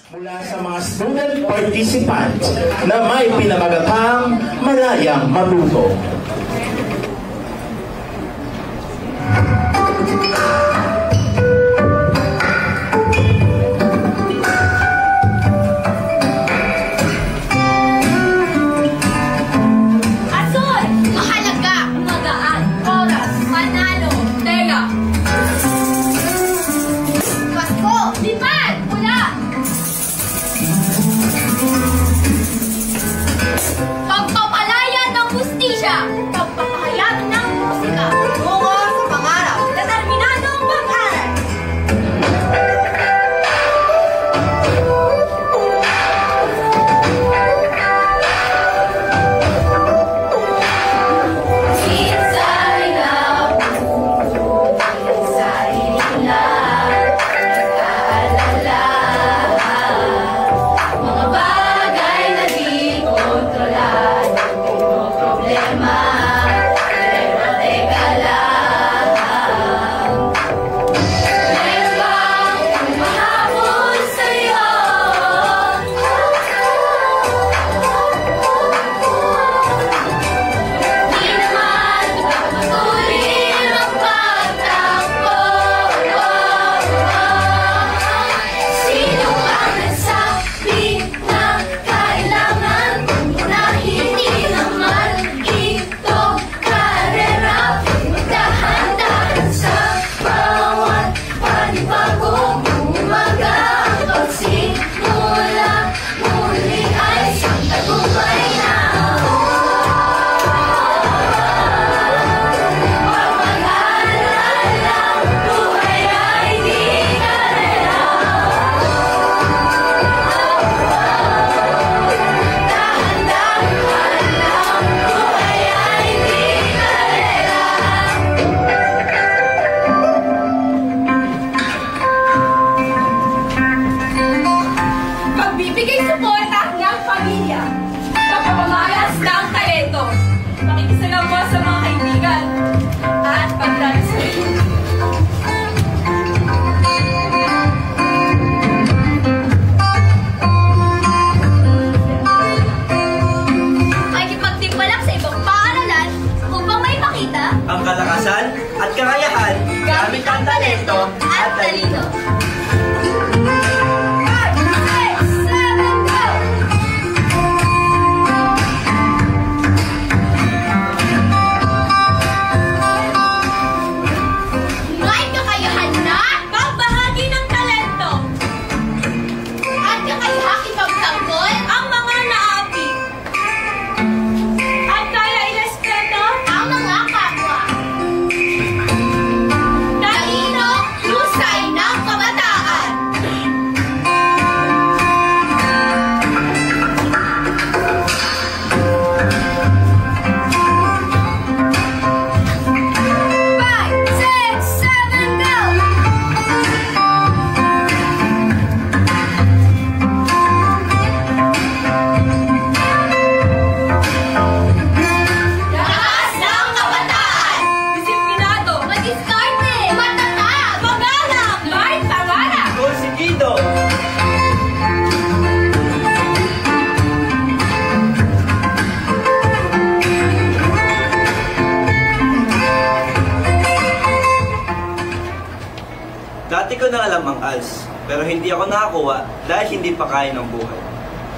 mula sa mga student participants na may pinamagatang malayang matuto. Ang kalakasan at kakayahan gamit ang talento at talino. Dati ko na alam ang ALS, pero hindi ako nakakuha dahil hindi pa kaya ng buhay.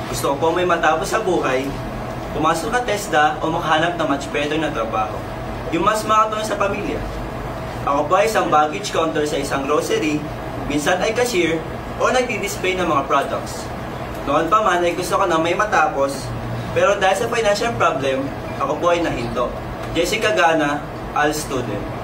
Gusto ko po may matapos sa buhay, pumasok na TESDA o makahanap ng much better na trabaho, yung mas makatulong sa pamilya. Ako po ay isang baggage counter sa isang grocery, minsan ay cashier o nagdi-display ng mga products. Noon pa man ay gusto ko na may matapos, pero dahil sa financial problem, ako po ay nahinto. Jessica Gana, ALS student.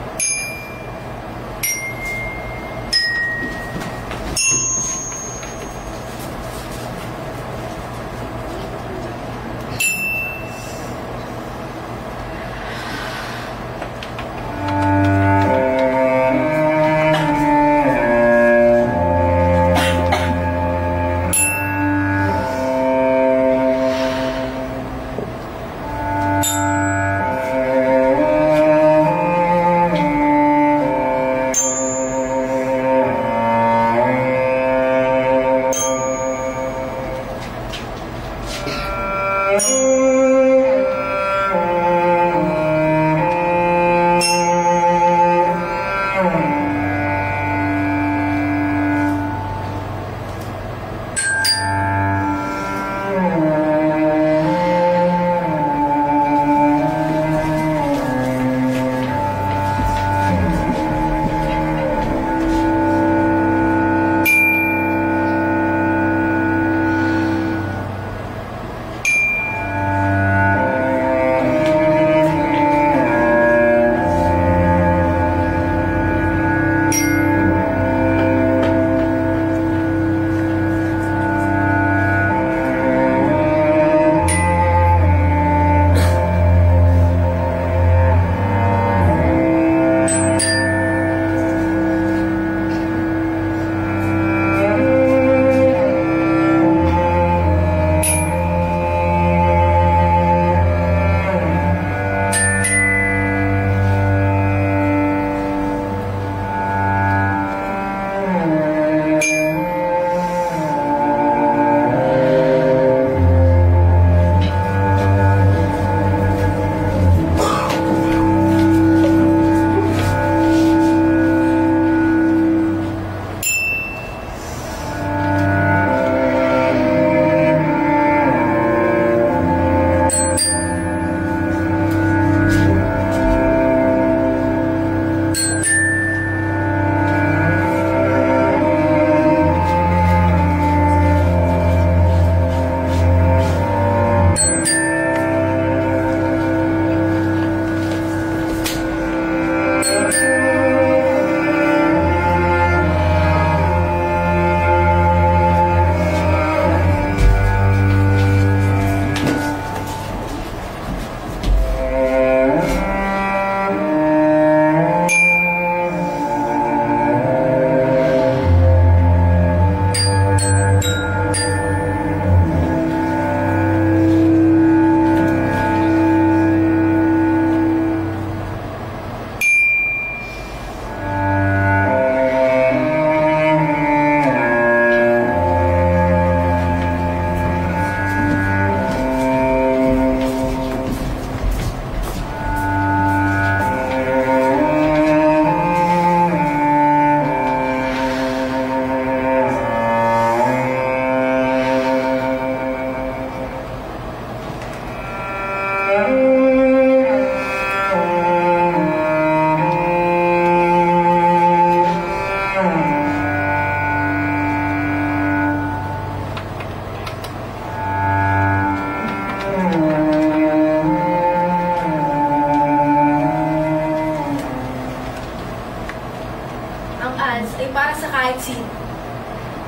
ang ALS ay para sa kahit sino.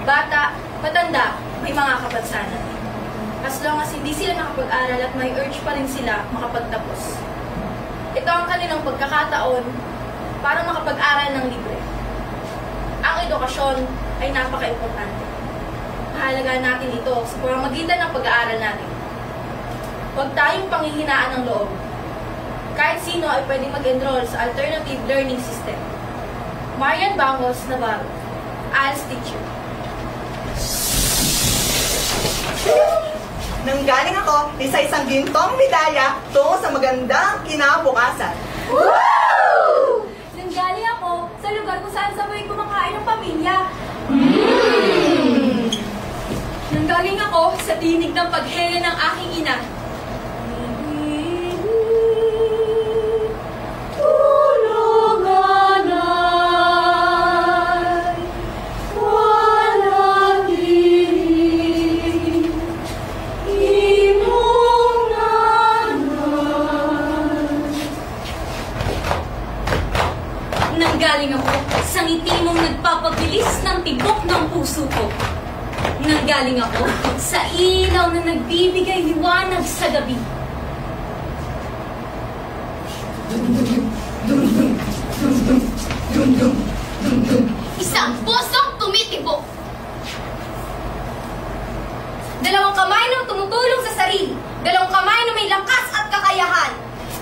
Bata, matanda, may mga kapansanan. As long as hindi sila nakapag-aral at may urge pa rin sila makapagtapos. Ito ang kanilang pagkakataon para makapag-aral ng libre. Ang edukasyon ay napaka-importante. Mahalaga natin ito sa pamamagitan ng pag-aaral natin. Huwag tayong panghihinaan ng loob. Kahit sino ay pwedeng mag-enroll sa alternative learning system. Marian Bangos Navarro, ALS teacher. Nanggaling ako sa isang gintong medalya tungo sa magandang kinabukasan. Woo! Nanggaling ako sa lugar kung saan sabay kumakain ng pamilya. Nanggaling ako sa tinig ng paghenga ng aking ina. Nanggaling ako sa ngiti mong nagpapabilis ng tibok ng puso ko. Nanggaling ako sa ilaw na nagbibigay liwanag sa gabi. Isang pusong tumitibok. Dalawang kamay na tumutulong sa sarili. Dalawang kamay na may lakas at kakayahan.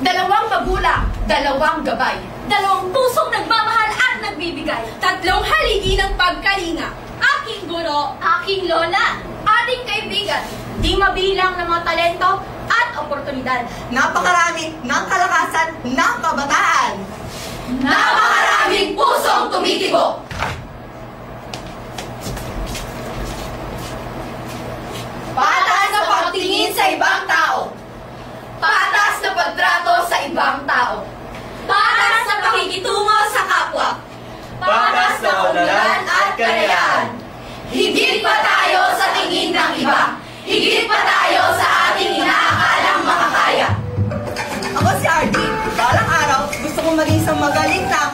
Dalawang magulang. Dalawang gabay. Dalawang pusong nagmamahal at nagbibigay. Tatlong haligi ng pagkalinga. Aking guro, aking lola, ating kaibigan. Di mabilang ng mga talento at oportunidad. Napakarami ng kalakasan ng kabataan. Napakaraming pusong tumitibok. Patas na pagtingin sa ibang tao. Patas na pagtrato sa ibang tao. Patas na pakikitungo sa kapwa. Patas na kaunlaran at kalayaan. Higit pa tayo sa tingin ng iba. Higit pa tayo sa ating inaakalang makakaya. Ako si Artie. Balang araw, gusto kong maging isang magaling na